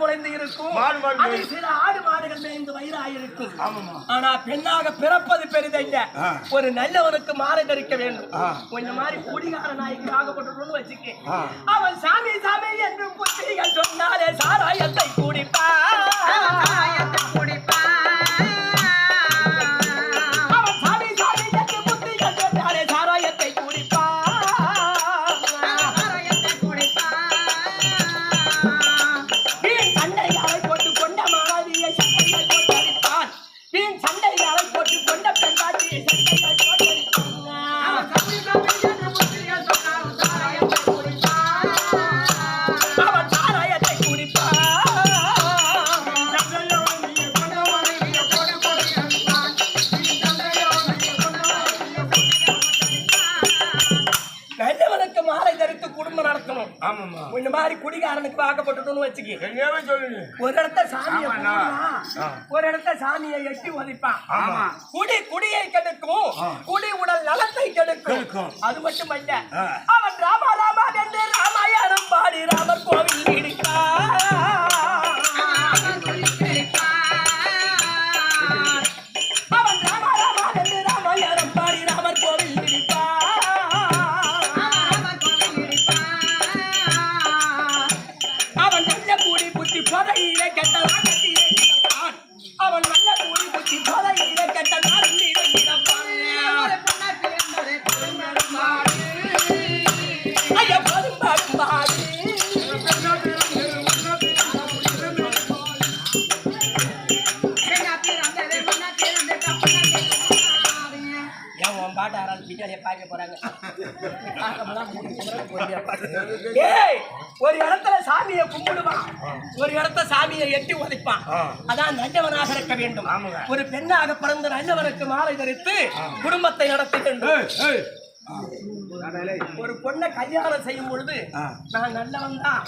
முளைந்து இருக்கும். அதை சில ஆடு மாடுகள் மேய்ந்து வயிறாயிருக்கும். ஆனா பெண்ணாக பிறப்பது பெரிதல்ல. ஒரு நல்லவனுக்கு மாலை தரிக்க வேண்டும். கொஞ்சம் மாதிரி குடிகார நாய்க்கு ஆகப்பட்டு வச்சுக்க. அவன் சாமி சாமி என்று புத்திகள் சொன்னாலே சாராயத்தை குடிப்பா. இந்த மாதிரி குடிகாரனுக்கு வாக்கப்பட்டுன்னு வச்சுக்க. ஒரு இடத்த சாமியை ஒரு இடத்த சாமியை எட்டி ஒதிப்பான். குடியை கெடுக்கும், குடி உடல் நலத்தை கெடுக்கும். அது மட்டுமல்ல, அவன் ராமா ராமா என்று ராமாயணம் பாடி ராமர் கோவில் இடிப்பான். அவன் ராமா ராமா என்று ராமாயணம் பாடி ராமர் கோவில் இடிப்பான். போதையிலே கெட்டதான் கட்டியே கிடப்பான். அவன் நல்ல கூடி புத்தி போதையிலே கெட்டதான் கிடப்பான். ஐயா போதும் பாடு பாட்டு ஆறாவது பின்னாடியே பார்க்க போறாங்க. ஒரு இடத்துல சாமியை கும்பிடுவான், ஒரு இடத்த சாமியை எட்டி உதைப்பான். அதான் நல்லவனாக இருக்க வேண்டும். ஒரு பெண்ணாக பிறந்த நல்லவனுக்கு மாலை தரித்து குடும்பத்தை நடத்துகின்ற ஒரு பொண்ணை கல்யாணம் செய்யும் பொழுது நான் நல்லவன் தான்,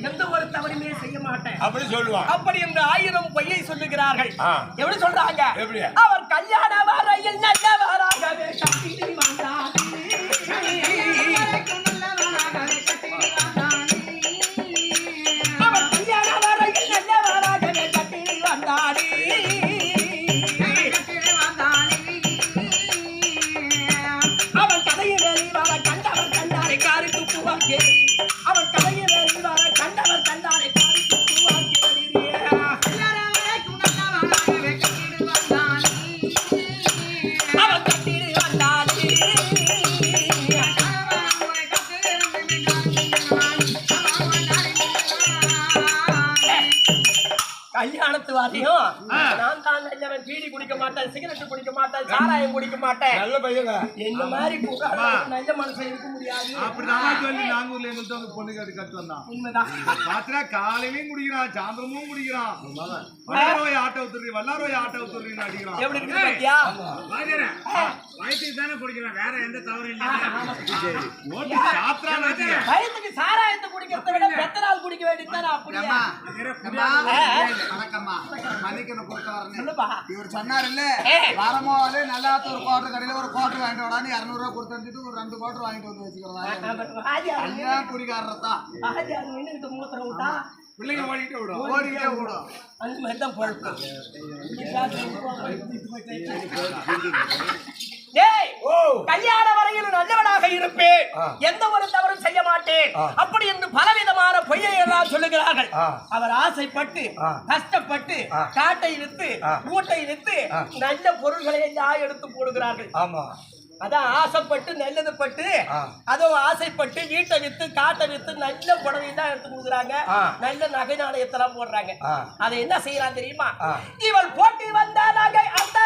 எந்த ஒரு தவறுமே செய்ய மாட்டேன் அப்படி சொல்லுவான். அப்படி என்று 1000 பொய்யை சொல்லுகிறார்கள். எப்படி சொல்றாங்க? அவர் கல்யாண வரையில் நல்லவராகவே கட்டி வந்தார். அவர் கல்யாண வரையில் நல்லவராகவே கட்டி வந்தார். அவன் கதையில் வெளிவர கண்டவர் கண்டாரை காரி துப்புவார் கேள்வி. அவன் கதையில் வெளிவர கண்டவர் கண்டாரை காரி துப்புவார் கேள்வி. அவன் கட்டிடு வந்தாலே கல்யாணத்து வாதியும் நான் தான் நல்லவன். பீடி குடிக்க மாட்டேன், சிகரெட் குடிக்க மாட்டேன், சாராயம் குடிக்க மாட்டேன். நல்ல பையங்க என்ன மாதிரி நல்ல மனுஷன் இருக்க முடியாது. அப்படிதான் சொல்லி நாங்கூர்ல எங்கள்கிட்ட வந்து பொண்ணு கட்டு வந்தான். உண்மைதான். பாத்திரா காலையிலையும் குடிக்கிறான், சாயந்தரமும் குடிக்கிறான். வல்லாரோய் ஆட்டோ உத்துறி அடிக்கிறான். எப்படி இருக்கு பாத்தியா? வயசுக்கு தானே குடிக்கிறான், வேற எந்த தவறு இல்லை. வயசுக்கு சாராயத்தை குடிக்கிறத விட பெத்த நாள் குடிக்க வேண்டியதுதானே. அப்படியா? இவர் சொன்னார் இல்ல, வரமோது நல்லா ஒரு கோட்டர் கடையில ஒரு கோட்டர் வாங்கிட்டு வரான்னு 200 ரூபாய் கொடுத்துட்டு ஒரு 2 கோட்டர் வாங்கிட்டு வந்து வச்சுக்கிறதா குடிக்காரத்தான். பிள்ளைங்க ஓடிக்கிட்டே விடும். அந்த மாதிரி தான் பொழப்பு. கல்யாண வரையில் நல்லவனாக இருப்பேன், எந்த ஒரு தவறும் செய்ய மாட்டேன் அப்படி என்று பலவிதமான பொய்யை எல்லாம் சொல்லுகிறார்கள். அவர் ஆசைப்பட்டு கஷ்டப்பட்டு காட்டை வித்து மூட்டை வித்து நல்ல பொருள்களை எல்லாம் எடுத்து போடுகிறார்கள். அதான் ஆசைப்பட்டு நல்லது பட்டு அதுவும் ஆசைப்பட்டு வீட்டை வித்து காட்டை வித்து நல்ல புடவை தான் எடுத்து கொடுக்குறாங்க, நல்ல நகை நாணயத்தெல்லாம் போடுறாங்க. அதை என்ன செய்யலாம் தெரியுமா? இவள் போட்டி வந்த நகை அந்த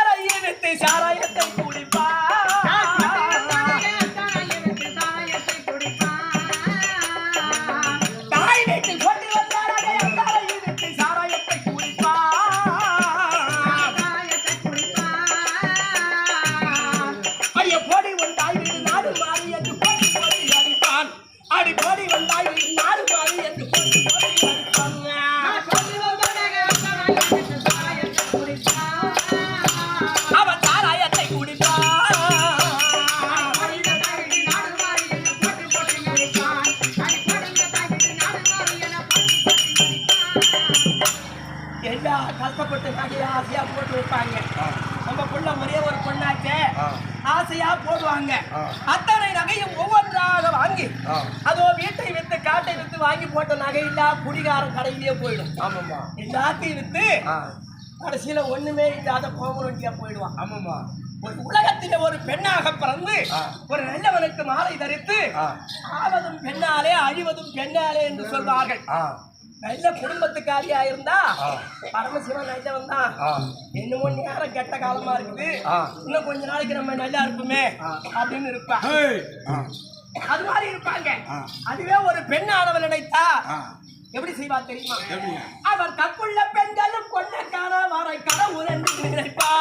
வித்து சாராயத்தை குடிப்பா. தாய் வீட்டில் போட்டி வந்த நகை அந்த வித்து சாராயத்தை குடிப்பா. ஐய போடி உன் தாய் வீடு நாடு மாறி என்று போட்டி போட்டி அடிப்பான். அடி போடி உன் தாய் வீடு நாடு மாறி என்று போட்டி போட்டி அடிப்பான். அவன் சாராயத்தை குடிப்பான். நகையா கஷ்டப்பட்டு நகையா ஆசையா போட்டு வைப்பாங்க. நம்ம புள்ள ஒரே ஒரு பொண்ணாச்சே ஆசையா போடுவாங்க. அத்தனை நகையும் ஒவ்வொன்றாக வாங்கி அதோ வீட்டை வித்து காட்டை வித்து வாங்கி போட்ட நகையில்லா குடிகார கடையிலேயே போயிடும். ஆமாம்மா. எல்லாத்தையும் வித்து கடைசியில ஒண்ணுமே இல்லாத கோமரட்டியா போயிடுவான். ஆமாம்மா. ஒரு உலகத்திலே ஒரு பெண்ணாக பிறந்து ஒரு நல்லவனுக்கு மாலை தரித்து ஆவதும் பெண்ணாலே அழிவதும் பெண்ணாலே என்று சொல்வார்கள். நல்ல குடும்பத்துக்காரியா இருந்தா பரமசிவன் நல்லவன் தான். என்னமோ நேரம் கெட்ட காலமா இருக்குது, இன்னும் கொஞ்ச நாளைக்கு நம்ம நல்லா இருப்போமே அப்படின்னு இருப்பா. அது மாதிரி இருப்பாங்க. அதுவே ஒரு பெண்ணானவன் நினைத்தா எப்படி செய்வா தெரியுமா? அவர் தப்புள்ள பெண்களும் கொண்டக்கார வரை கடவுள் என்று நினைப்பா.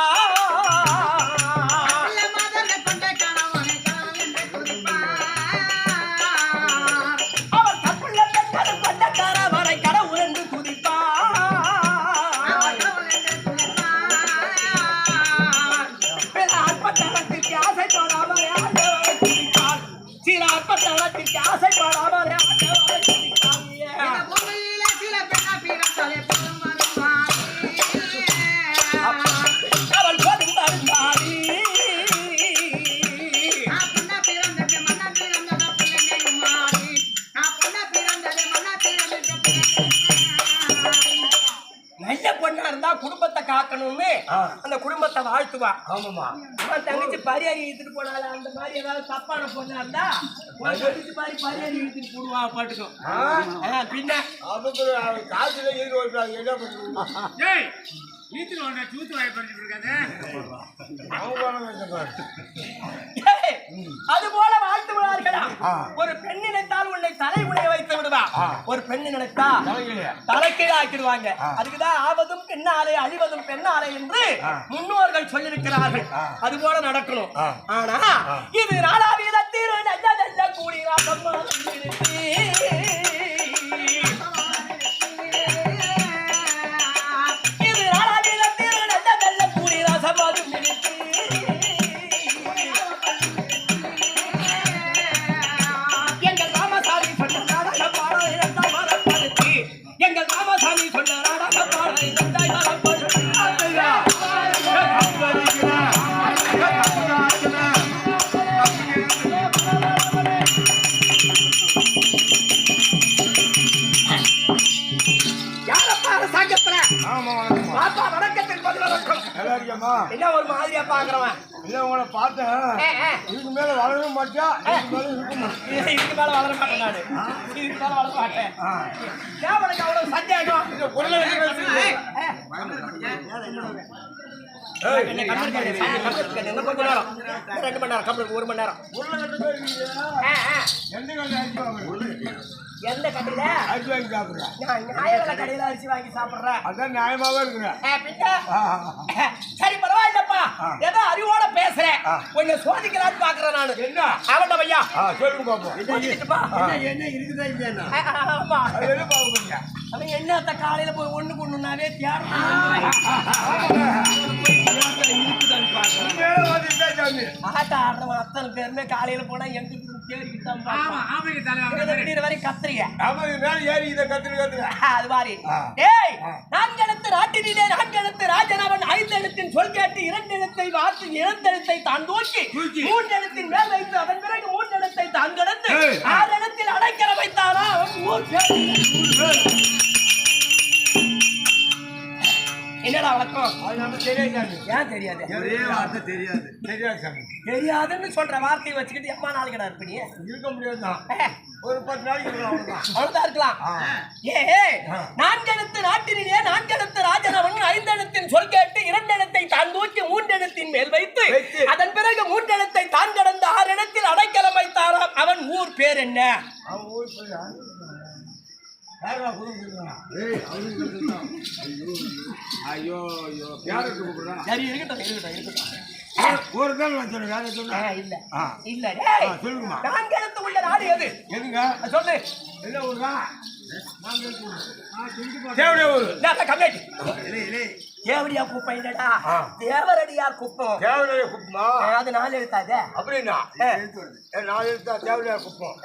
குடும்பத்தை காக்கணும்னு அந்த குடும்பத்தை வாழ்த்துவா. ஆமாமா. தங்கச்சி பரியாரி இழுத்துட்டு போனால அந்த மாதிரி ஏதாவது தப்பான பொண்ணா இருந்தா தங்கச்சி மாதிரி பரியாரி இழுத்துட்டு போடுவா பாட்டுக்கும். பின்ன காசுல என்ன பண்ணுவாங்க? அது போல வாழ்த்து விடுவார்களா? ஒரு பெண் நினைத்தால் உன்னை தலை உடைய வைத்து விடுவா, ஒரு பெண் நினைத்தா தலைக்கீழ ஆக்கிடுவாங்க. அதுக்குதான் ஆவதும் பெண்ணாலே அழிவதும் பெண்ணாலே என்று முன்னோர்கள் சொல்லியிருக்கிறார்கள். அது போல நடக்கணும். ஆனா இது நாளாவீதத்தீர் நல்ல கூடி என்ன ஒரு மாதிரியா பாக்குறவன் இல்ல உங்களை பார்த்தேன். இதுக்கு மேல வளர மாட்டியா? இதுக்கு மேல வளர மாட்டேன் நானு. இதுக்கு மேல வளர மாட்டேன். ஏன் உனக்கு அவ்வளவு சந்தேகம்? கொஞ்ச நேரம் 2 மணி நேரம் கம்ப்ளீட் 1 மணி நேரம். எந்த கடையில அரிசி வாங்கி சாப்பிடுறேன்? நியாயமான கடையில அரிசி வாங்கி சாப்பிடுறேன். அதான் நியாயமாவே இருக்கிறேன். சரி பரவாயில்லப்பா, ஏதோ அறிவோட பேசுறேன். கொஞ்சம் சோதிக்கலான்னு பாக்குறேன் நானு. என்ன அவன்ட பையா சொல்லுங்க பாப்போம். என்ன இருக்குதா இல்லையா? ஆமா என்ன பாக்குறீங்க? அவன் என்னத்த காலையில போய் ஒண்ணு கொண்டுனாவே அத்தனை பேருமே காலையில போனா எங்க நாட்டிலே 4 எழுத்து ராஜனவன் 5 எழுத்தின் சொல் கேட்டு 2 எழுத்தை வார்த்தை 2 எழுத்தை தான் தூக்கி 3 எழுத்தின் மேல் வைத்து அதன் பிறகு 3 எழுத்தை தான் கடந்து 6 எழுத்தில் அடைக்கல வைத்தாரா என்னடா வழக்கம்? ஏன் தெரியாது? தெரியாதுன்னு சொல்ற வார்த்தையை வச்சுக்கிட்டு எம்மா நாள் கடை இருப்பீங்க இருக்க முடியாது. ஒரு 10 நாளைக்கு அவ்வளவுதான் இருக்கலாம். 4 எழுத்து நாட்டிலே 4 எழுத்து ராஜனவன் 5 எழுத்தின் சொல் கேட்டு 2 எழுத்தை தான் தூக்கி 3 எழுத்தின் மேல் வைத்து அதன் பிறகு 3 எழுத்தை தான் கடந்து 6 இடத்தில் அடைக்கலம் வைத்தாராம். அவன் ஊர் பேர் என்ன? ஐயோ யாரு கூப்பிடுறான்? சரி இருக்கட்டும் இருக்கட்டும் இருக்கட்டும். ஒரு நாள் நான் சொன்னேன் வேற சொன்னேன். இல்ல இல்ல சொல்லுங்கம்மா. 4 எழுத்து உள்ள நாடு எது? எதுங்க சொல்லு. என்ன ஊருங்க? தேவடியா குப்பம் இல்லடா, தேவரடியார் குப்பம். தேவடியா குப்பமா? அது 4 எழுத்தாது. அப்படின்னா 4 எழுத்தா தேவடியார் குப்பம்.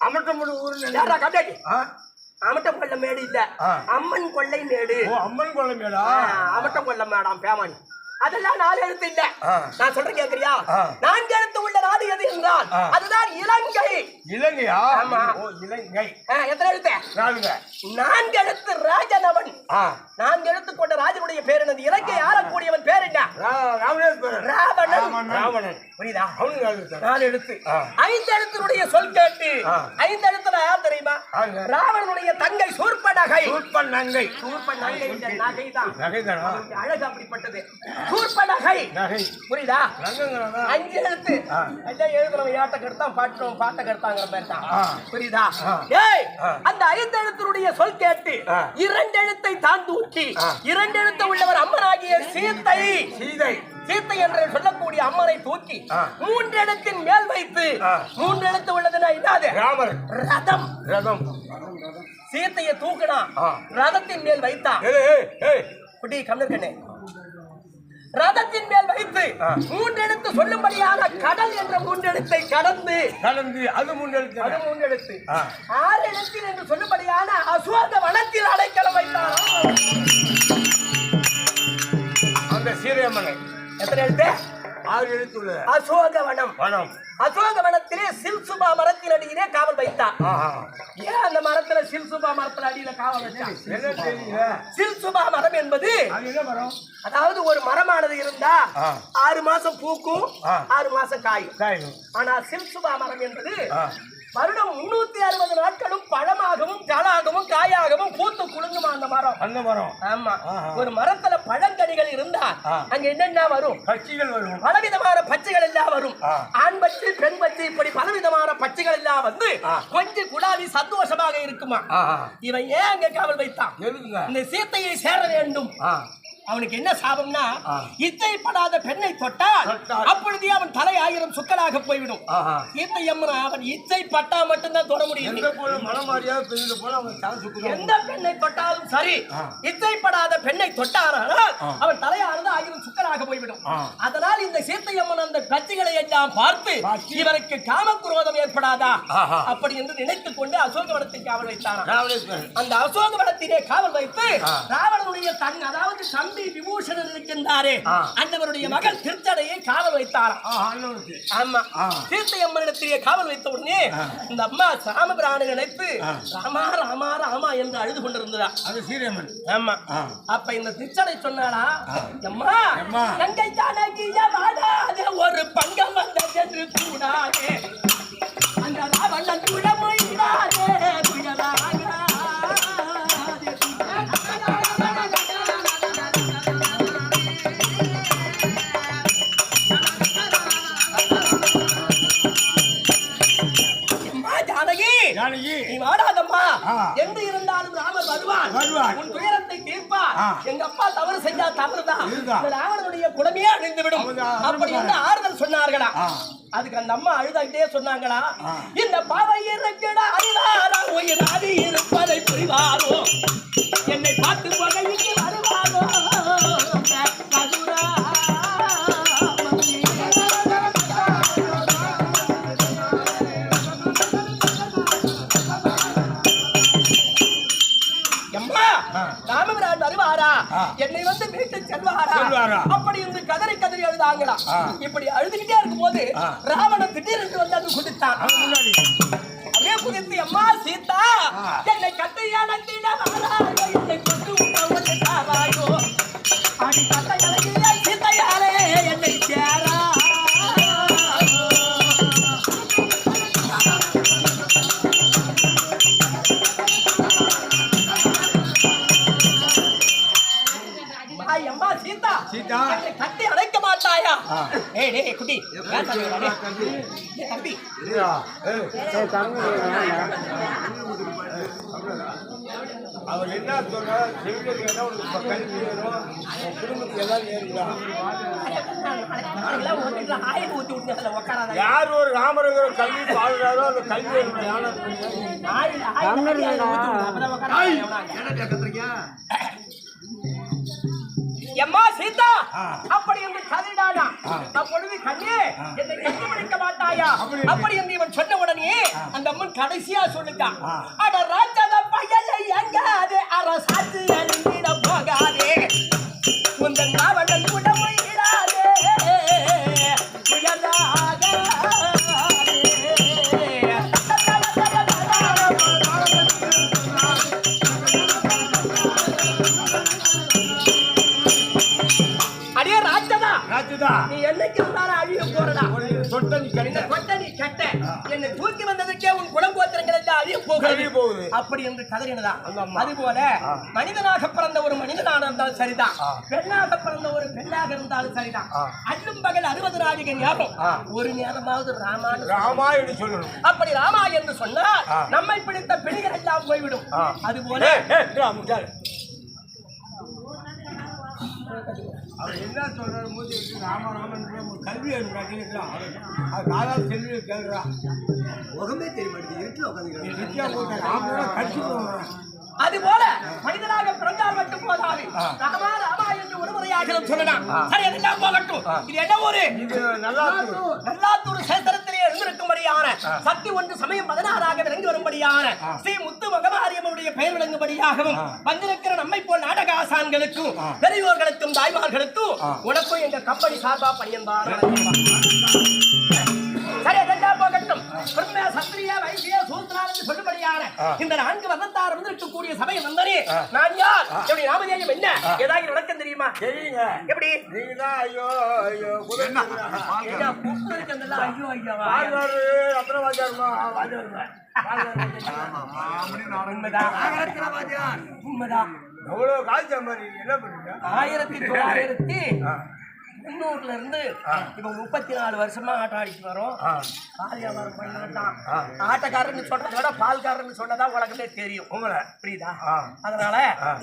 அமர்த்தமுடி ஊரு கம்ப்ளீட். அமட்டம் கொள்ள மேடு இல்ல, அம்மன் கொள்ளை மேடு. அம்மன் கொள்ளை மேடா? அமட்டம் கொள்ள மேடாம் பேமானி. அதெல்லாம் 4 எழுத்து இல்ல. நான் சொல்றேன் கேக்குறியா? 4 எழுத்து உள்ள நாடு எது என்றால் அதுதான் இலங்கை. இலங்கையா? ஆமா. ஓ இலங்கை. எத்தனை எழுத்து? 4 எழுத்து. ராஜனவன் 4 எழுத்து கொண்ட ராஜனுடைய பேர் என்னது? இலங்கை ஆளக்கூடியவன் பேர் என்ன? ராவணன். புரியுதா? 4 எழுத்து. 5 எழுத்தினுடைய சொல் கேட்டு 5 எழுத்துல யார் தெரியுமா? ராவணனுடைய தங்கை சூர்பனகை. சூர்பனகை நகைதான். அழகு அப்படிப்பட்டது. சூர்பனகை. புரியுதா? 5 எழுத்து. எல்லாம் எழுதுறவன் ஏட்ட கெடுத்தான், பாட்ட கெடுத்தாங்கிற மாதிரி தான். புரியுதா? ஏய், அந்த 5 எழுத்தினுடைய சொல் கேட்டு 2 எழுத்தை தான் தூக்கி 2 எழுத்து உள்ளவர் அம்மனாகிய சீத்தை என்று சொல்லக்கூடிய அம்மனை தூக்கி 3 எழுத்தின் மேல் வைத்து 3 எழுத்து உள்ளதுன்னா இல்லாது ரதம். சீத்தையை தூக்கினா ரதத்தின் மேல் வைத்தான். ரதத்தின் மேல் வைத்து 3 எழுத்து சொல்லும்படியான கடல் என்ற 3 எழுத்தை கடந்து அது 3 எழுத்து 6 எழுத்தில் என்று சொல்லும்படியான அசோக வனத்தில் அடைக்கலம் வைத்தார். அந்த சீரையம்மனை எத்தனை எழுத்து? 6 எழுத்துள்ள அசோக வனத்திலே சில்சுபா மரத்தின் அடியிலே காவல் வைத்தார். ஏன் அந்த மரத்துல சில்சுபா மரத்துல அடியில காவல் வச்சார்? சில்சுபா மரம் என்பது அதாவது ஒரு மரமானது இருந்தா 6 மாசம் பூக்கும், 6 மாசம் காயும். ஆனா சில்சுபா மரம் என்பது வருடம் 360 நாட்களும் பழமாகவும் தளாகவும் காயாகவும் பூத்து குலுங்குமா அந்த மரம். ஆமா. ஒரு மரத்துல பழங்கனிகள் இருந்தா அங்க என்னென்ன வரும்? பட்சிகள் வரும். பலவிதமான பச்சைகள் எல்லாம் வரும். ஆண் பச்சை, பெண் பச்சை, இப்படி பலவிதமான பச்சைகள் எல்லாம் வந்து கொஞ்சம் குடாவி சந்தோஷமாக இருக்குமா. இவன் ஏன் அங்க காவல் வைத்தான்? இந்த சீத்தையை சேர வேண்டும். அவனுக்கு என்ன சாபம்னா, இச்சைப்படாத பெண்ணை தொட்டால் அப்பொழுதே அவன் தலை 1000 சுக்கலாக போய்விடும். சீத்தை அம்மன் அவன் இச்சைப்பட்டா மட்டும்தான் தொட முடியும். எந்த பெண்ணை தொட்டாலும் சரி, இச்சைப்படாத பெண்ணை தொட்டானால் அவன் தலையானது 1000 சுக்கலாக போய்விடும். அதனால் இந்த சீத்தை அம்மன் அந்த கட்சிகளை எல்லாம் பார்த்து இவருக்கு காமக்குரோதம் ஏற்படாதா அப்படி என்று நினைத்துக் கொண்டு அசோகவனத்தை காவல் வைத்தார். அந்த அசோகவனத்திலே காவல் வைத்து ராவணனுடைய தன் அதாவது தம்பி விபூஷணன் இருக்கின்றாரே அந்தவருடைய மகள் திருச்சடையை காவல் வைத்தாராம். ஆமா. சீத்தை அம்மனிடத்திலே காவல் வைத்த உடனே இந்த அம்மா சாமபிரானை நினைத்து ராமா ராமா ராமா என்று அழுது கொண்டிருந்தார். அது சீரியம்மன். ஆமா. அப்ப இந்த திருச்சடை சொன்னாரா, அம்மா கங்கை தானகிய வாடாதே ஒரு பங்கம் வந்தது என்று கூடாதே அந்த ராவணன் குழமையிடாதே குழலாக நீ வாடாதம்மா, எங்கு இருந்தாலும் ராமர் வருவார், உன் துயரத்தை தீர்ப்பார். எங்க அப்பா தவறு செஞ்சா தவறுதான், ராவணனுடைய குடமே அழிந்து விடும் அப்படி என்று ஆறுதல் சொன்னார்களா. அதுக்கு அந்த அம்மா அழுதாகிட்டே சொன்னாங்களா, இந்த பாவை இருக்கடா அறிவாரா உயிர் ஆதி இருப்பதை புரிவாரோ என்னை பார்த்து பகைக்கு வருவாரோ ராமபிரான் வருவாரா, என்னை வந்து வீட்டுக்கு செல்வாரா அப்படி என்று கதறி கதறி அழுதாங்களா. இப்படி அழுதுகிட்டே இருக்கும் போது ராவணன் திடீரென்று வந்து அது குதித்தான். அப்படியே குதித்து, அம்மா சீதா என்னை கட்டையான என்னை கொண்டு உண்டாவாயோ அடி கட்டையான சீத்தையாலே என்னை சேரா. சீதா கட்டி அடைக்க மாட்டாயா? குட்டி தம்பி அவர் என்ன சொல்றாரு, கல்வி வேணும், குடும்பத்துக்கு ஏதாவது யார் ஒரு ராமருங்கிற கல்வி பாடுறாரோ அந்த கல்வி எம்மா சீதா அப்படி என்று கதிடானா. அப்பொழுது கண்ணே என்னை கண்டுபிடிக்க மாட்டாயா அப்படி என்று இவன் சொன்ன உடனே அந்த அம்மன் கடைசியா சொல்லிட்டான், அட ராஜத பையனை நீ கெட்ட என்னை தூக்கி வந்ததுக்கே உன் குலங்கோத்திரங்கள் எல்லாம் அழிய போகுது அப்படி என்று கதறினதான். அதுபோல மனிதனாக பிறந்த ஒரு மனிதனாக இருந்தாலும் சரிதான், பெண்ணாக பிறந்த ஒரு பெண்ணாக இருந்தாலும் சரிதான். அல்லும் பகல் 60 நாழிகை ஞாபகம் ஒரு நேரமாவது ராமா என்று சொல்லணும். அப்படி ராமா என்று சொன்னால் நம்மை பிடித்த பெண்கள் எல்லாம் போய்விடும். அதுபோல அவர் என்ன சொல்றாரு மூச்சு ராமராமன் கல்வி கேட்கிறான். அது காதா செல்வி கேட்கிறான். முகமே தெரிய மாட்டேங்குது. அதுபோல மனிதனாக பிறந்தால் மட்டும் போதாது, ராமா ராமா என்று ஒருமுறையாக சொல்லலாம். சரி, அதெல்லாம் போகட்டும். இது என்ன ஊரு? நல்லாத்தூர் சேத்திரத்திலே இருந்திருக்கும்படியான சக்தி ஒன்று சமயம் 16ஆக விளங்கி வரும்படியான ஸ்ரீ முத்து மகமாரியம்மனுடைய பெயர் விளங்கும்படியாகவும் வந்திருக்கிற நம்மை போல் நாடக ஆசான்களுக்கும் பெரியோர்களுக்கும் தாய்மார்களுக்கும் உனக்கும் எங்க கம்பெனி சார்பா பணியன்பார். சரி, அதெல்லாம் போகட்டும். சத்திரிய வைசிய சூத்ரா என்று சொல்லும்படியான இந்த 4 வர்ணத்தார் இருக்கக்கூடிய சபை வந்தனே நான் யார், எப்படி நாமதேயம் என்ன, ஏதாவது விளக்கம் தெரியுமா? தெரியுங்க. எப்படி? நீங்கதான் ஐயோ ஐயோ உண்மைதான். எவ்வளவு காய்ச்ச மாதிரி என்ன பண்ணுங்க? 1900ல இருந்து இப்ப 34 வருஷமா ஆட்டம் ஆடிட்டு வரோம். பால் வியாபாரம் பண்ணாட்டான். ஆட்டக்காரன்னு சொல்றதை விட பால்காரன்னு சொன்னதா உலகமே தெரியும். உங்களை புரியுதா? அதனால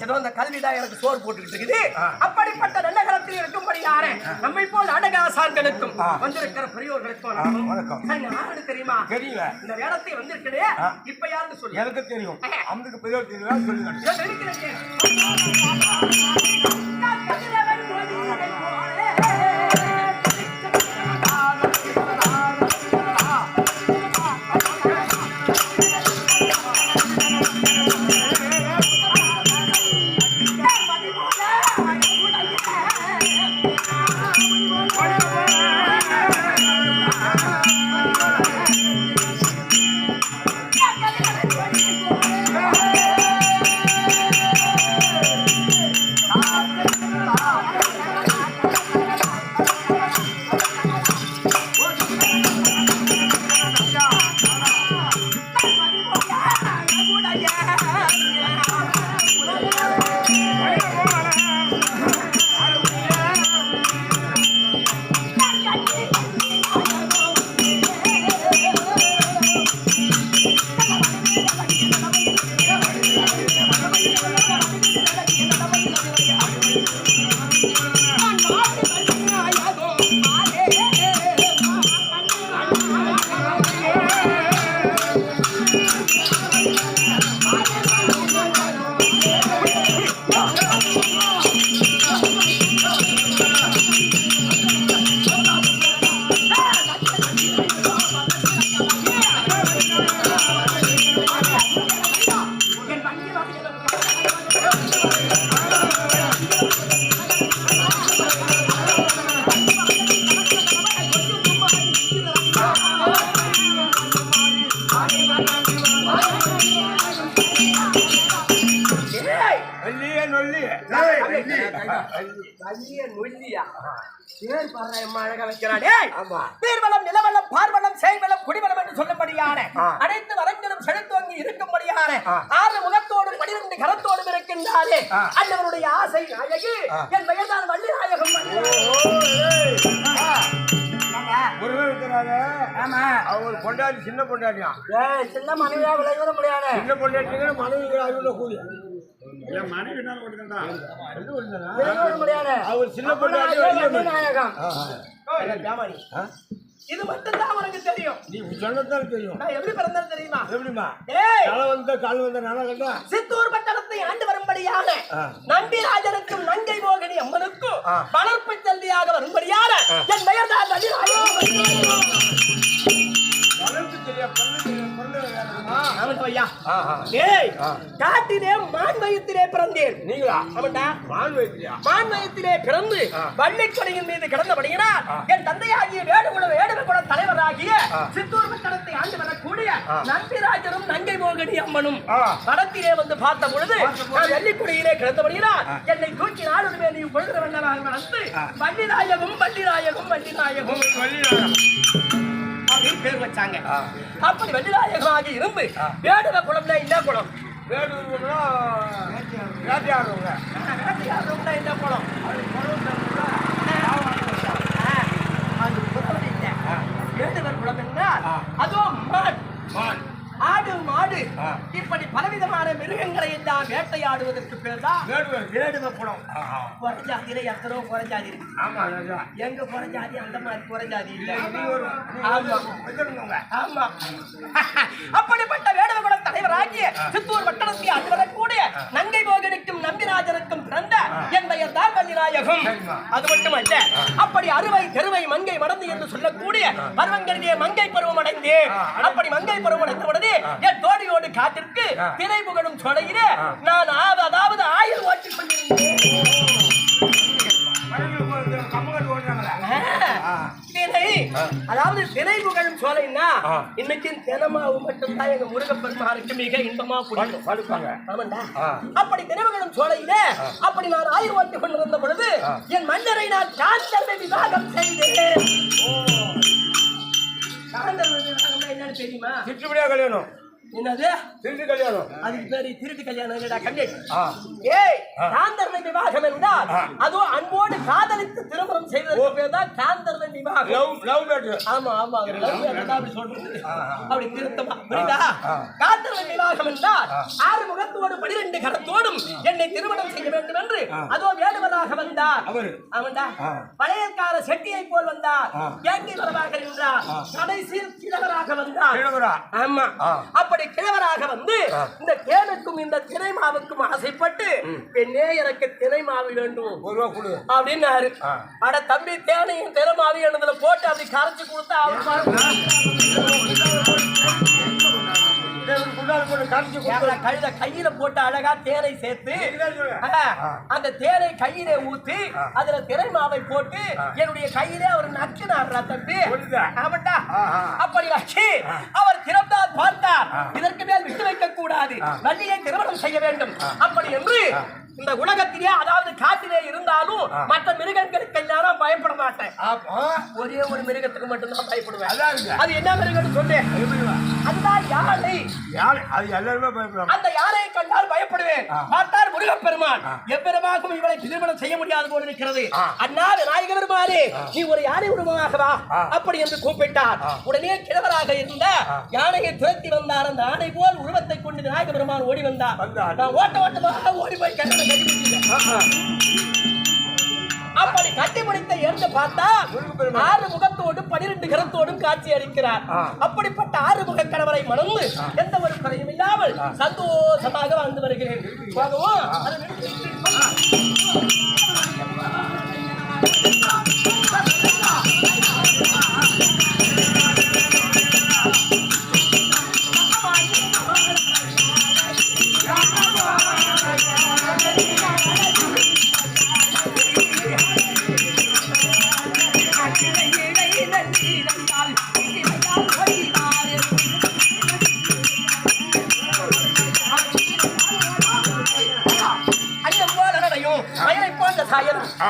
ஏதோ அந்த கல்விதான் எனக்கு சோறு போட்டுக்கிட்டு இருக்குது. அப்படிப்பட்ட நல்ல காலத்தில் இருக்கும்படியான நம்மை போல் நாடக ஆசான்களுக்கும் வந்திருக்கிற பெரியோர்களுக்கும் யாரு தெரியுமா? தெரியல. இந்த வேடத்தை வந்திருக்கிறே இப்ப யாருன்னு சொல்லி எனக்கு தெரியும். அவனுக்கு பெரியோர் தெரியும். சொல்லுங்க. அனைத்து வரங்களும் செலுத்தோங்கி இருக்கும்படியான 6 முகத்தோடு 12 கரத்தோடும் இருக்கின்றாரே அண்ணவருடைய ஆசை நாயகி என் பெயர்தான் வள்ளி நாயகம். அவங்க பொண்டாட்டி சின்ன பொண்டாட்டியா? சின்ன மனைவியா விளைவிட முடியாது. சின்ன பொண்டாட்டிங்கிற மனைவி கூலி அவர் சின்ன பொண்டாட்டி நாயகம். இது மட்டும்தான் உனக்கு தெரியும். நீ சொன்னதான் தெரியும். நான் எப்படி பிறந்தேன் தெரியுமா? எப்படிமா? கால வந்த நானா சித்தூர் பட்டணத்தை ஆண்டு வரும்படியான நம்பிராஜனுக்கும் நங்கை மோகினி அம்மனுக்கும் வளர்ப்பு தல்வியாக வரும்படியான என் பெயர் தான் காட்டிலே மான் வயத்திலே பிறந்தேன். நீங்களா? மான் வயத்திலே பிறந்து வள்ளிக்கொடியின் மீது கிடந்தபடியினால் என் தந்தையாகிய வேடுகுல தலைவராகிய சித்தூர் பட்டணத்தை ஆண்டு வரக்கூடிய நம்பிராஜனும் நங்கை மோகினி அம்மனும் படத்திலே வந்து பார்த்த பொழுது நான் வெள்ளிக்குடியிலே கிடந்தபடியினால் என்னை தூக்கி நாளுமே நீ பொழுது வந்தனாக வளர்த்து வள்ளிநாயகம் வள்ளிநாயகம் வள்ளிநாயகம் அப்படின்னு பேர் வச்சாங்க. அப்படி வெள்ளிநாயகமாக இருந்து வேடுவ குளம்னா என்ன குளம்? வேடுவா வேட்டையாடுறவங்க வேட்டையாடுறவங்க என்ன குளம்? அது குளம் இல்லை. வேடுவர் குளம் என்றால் அதுவும் மான், ஆடு, மாடு இப்படி பலவிதமான மிருகங்களை எல்லாம் வேட்டையாடுவதற்கு பேர் தான் வேடுவ குளம். குறைஞ்சாதியில எத்தனோ குறைஞ்சாதி இருக்கு. ஆமா எங்க குறைஞ்சாதி அந்த மாதிரி குறைஞ்சாதி இல்லை. ஆமா அப்படிப்பட்ட வேடுவ குளம் தலைவராகிய சித்தூர் பட்டணத்தை அது வரக்கூடிய நங்கை மோகனுக்கும் நம்பிராஜனுக்கும் பிறந்த என் பெயர் தான் வள்ளிநாயகம். அது மட்டுமல்ல, அப்படி அறுவை தெருவை மங்கை மடந்து என்று சொல்லக்கூடிய பருவங்களிலே மங்கை பருவம் அடைந்து அப்படி மங்கை பருவம் அடைந்த உடனே என் தோழியோடு காத்திற்கு திரை புகழும் சொலையிலே நான் அதாவது ஆயுள் ஓட்டிக் கொண்டிருந்தேன். அதாவது திரை புகழும் சோலைன்னா இன்னைக்கு தினமாவு மட்டும்தான் எங்க முருகப்பெருமானுக்கு மிக இன்பமா பிடிக்கும். ஆமாண்டா. அப்படி தினமுகழும் சோலையில அப்படி நான் ஆயுள் ஓட்டிக் கொண்டிருந்த பொழுது என் மன்னரை நான் காந்தர்வை விவாகம் செய்தேன். காந்தர்வை விவாகம்னா என்னன்னு தெரியுமா? சிற்றுப்படியா கல்யாணம். என்னது? திருட்டு கல்யாணம். அதுக்கு பேரு திருட்டு கல்யாணம் இல்லடா கண்ணே. காந்தர்வை விவாகம் என்றால் அதுவும் அன்போடு காதலித்து திருமணம் செய்வதற்கு பேர் தான் காந்தர்வை விவாகம். Love matter. ஆமா ஆமா, லவ் மேட்டர் அப்படி சொல்றது. அப்படி திருத்தமா புரியுதா? காந்தர்வை விவாகம் என்றால் ஆறு முகத்தோடு 12 கரத்தோடும் என்னை திருமணம் செய்ய வேண்டும் என்று அதோ வேடுவராக வந்தார். ஆமாண்டா. பழையக்கார செட்டியை போல் வந்தார். கேட்டி வரவாக நின்றார். கடைசியில் கிழவராக வந்தார். ஆமா. அப்படி கிழவராக வந்து இந்த தேனுக்கும் இந்த தினை மாவுக்கும் ஆசைப்பட்டு பெண்ணே எனக்கு தினை மாவு வேண்டும் அப்படின்னாரு. அட தம்பி, தேனையும் தினை மாவு என்னதுல போட்டு அப்படி கரைச்சு கொடுத்தா கழுத கையில போட்டு அழகா தேனை சேர்த்து அந்த தேனை கையிலே ஊத்தி அதுல திரை மாவை போட்டு என்னுடைய கையிலே அவர் நக்கினார் தம்பி. ஆமாட்டா. அப்படி வச்சு அவர் திறந்தால் பார்த்தார், இதற்கு மேல் விட்டு வைக்க கூடாது, வள்ளியை திருமணம் செய்ய வேண்டும். அப்படி என்று இந்த உலகத்திலே அதாவது காட்டிலே இருந்தாலும் மற்ற மிருகங்களுக்கு எல்லாரும் பயப்பட மாட்டேன். ஒரே ஒரு மிருகத்துக்கு மட்டும்தான் பயப்படுவேன். அது என்ன மிருகம்னு சொன்னேன்? அதுதான் யானை. அது எல்லாருமே பயப்படுவாங்க. அந்த யானையை கண்டால் பயப்படுவேன். பார்த்தார் முருகப்பெருமான், எவ்வளவாகவும் இவளை திருமணம் செய்ய முடியாது போல இருக்கிறது. அண்ணா விநாயக பெருமானே, நீ ஒரு யானை உருவமாக வா அப்படி என்று கூப்பிட்டார். உடனே கிழவராக இருந்த யானையை துரத்தி வந்தார். அந்த யானை போல் உருவத்தை கொண்டு விநாயக பெருமான் ஓடி வந்தார். நான் ஓட்டமாக ஓடி போய் கட்டி அப்படி கட்டி முடித்த என்று பார்த்தா 6 முகத்தோடு 12 கரத்தோடும் காட்சி அளிக்கிறார். அப்படிப்பட்ட 6 முக கணவரை மணந்து எந்த ஒரு குறையும் இல்லாமல் சந்தோஷமாக வாழ்ந்து வருகிறேன்.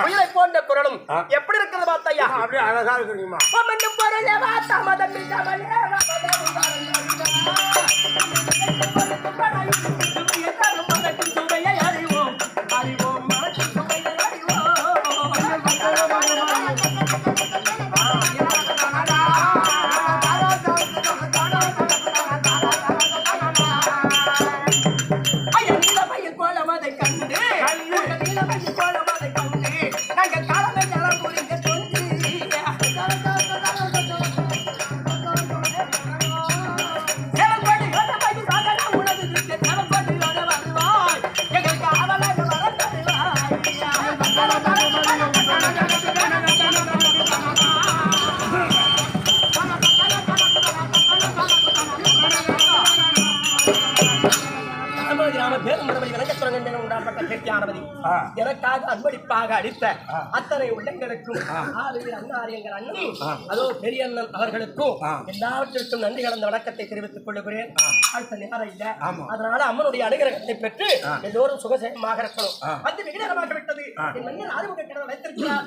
உயிரை போன்ற குரலும் எப்படி இருக்கிறது பார்த்தையா? அப்படியே அழகா இருக்குமா? எனக்காக அன்பளிப்பாக அளித்த அத்தனை உள்ளங்களுக்கும் அண்ணார் எங்கள் அண்ணன் அதோ பெரிய அண்ணன் அவர்களுக்கும் எல்லாவற்றிற்கும் நன்றி கலந்த வணக்கத்தை தெரிவித்துக் கொள்ளுகிறேன். அடுத்த நேரம் இல்ல, அதனால அம்மனுடைய அனுகிரகத்தை பெற்று எல்லோரும் சுகசேகமாக இருக்கணும். வந்து மிக நேரமாக விட்டது. என் மன்னன் ஆறுமுக கடவுள் வைத்திருக்கிறார்.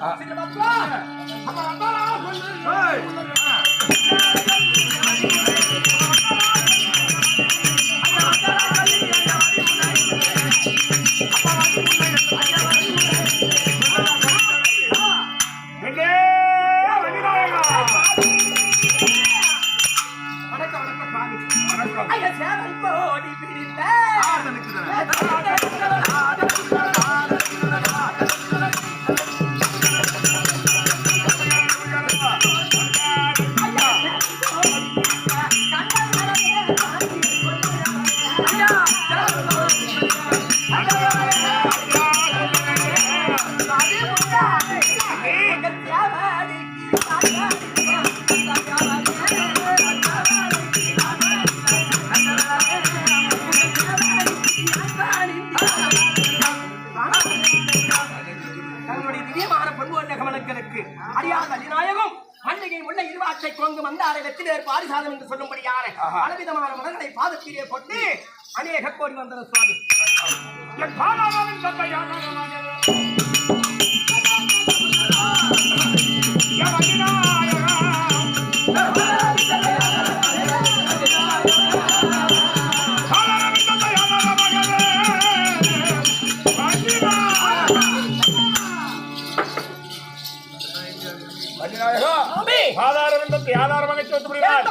அறியாத அதிநாயகம் பண்டிகை உள்ள இருவாற்றை கொங்கு மந்தாரை வெற்றிலேர் பாரிசாதம் என்று சொல்லும்படியான பலவிதமான மலர்களை பாதத்திலே கொண்டு அநேக கோடி வந்தன சுவாமி. ஆதாரத்தை ஆதாரமாக சொல்லுகிறார்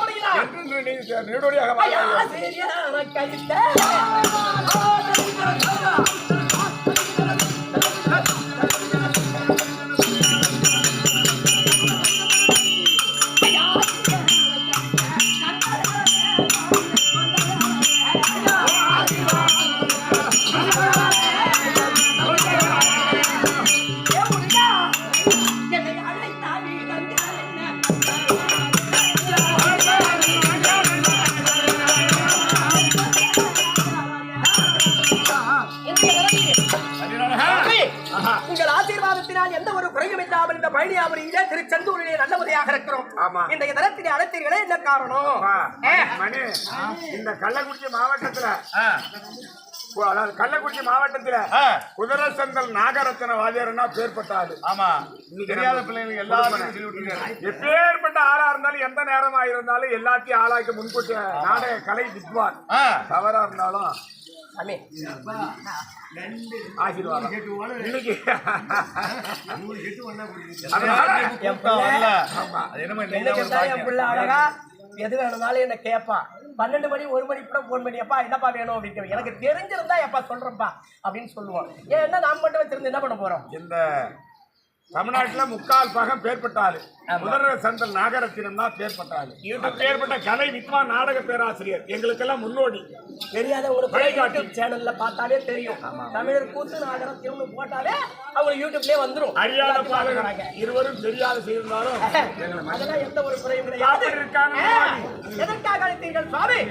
உங்கள் ஆசீர்வாதத்தினால் எந்த ஒரு குறையும் இல்லாமல் இந்த பழனியாபுரியிலே திருச்செந்தூரிலே நல்ல முறையாக இருக்கிறோம். இன்றைய தினத்திலே அழைத்தீர்களே என்ன காரணம்? மணி இந்த கள்ளக்குறிச்சி மாவட்டத்துல அதாவது கள்ளக்குறிச்சி மாவட்டத்துல குதிரை சந்தல் நாகரத்ன வாத்தியார்னா பேர்பட்டாது. ஆமா, தெரியாத பிள்ளைங்களுக்கு எல்லாரும் எப்பேற்பட்ட ஆளா இருந்தாலும் எந்த நேரமா இருந்தாலும் எல்லாத்தையும் ஆளாக்கி முன்கூட்டி நாடக கலை வித்வான். தவறா இருந்தாலும் ஆசீர்வாதம் இன்னைக்கு அழகா எது வேணும்னாலும் என்ன கேட்பான். 12 மணி 1 மணி கூட போன் பண்ணியப்பா என்னப்பா வேணும் அப்படின்னு எனக்கு தெரிஞ்சிருந்தா எப்பா சொல்றப்பா அப்படின்னு சொல்லுவோம். ஏன்னா நாம் மட்டும் வச்சிருந்து என்ன பண்ண போறோம்? இந்த தமிழ்நாட்டுல 3/4 பாகம் பேர்பட்டாரு குதிரை சந்தல் நாகரத்தினம் தான் பேர்பட்டாரு. பேர்பட்ட கலை வித்வான் நாடக பேராசிரியர் எங்களுக்கெல்லாம் முன்னோடி. தெரியாத ஒரு யூடியூப் சேனல்ல பார்த்தாலே தெரியும். தமிழர் கூத்து நாகரத்தினம் போட்டாலே அவங்க யூடியூப்லயே வந்துரும். அறியாத பாடகராங்க இருவரும் தெரியாத செய்திருந்தாலும் அதெல்லாம் எந்த ஒரு குறையும் கிடையாது. எதற்காக அழைத்தீர்கள் சுவாமி?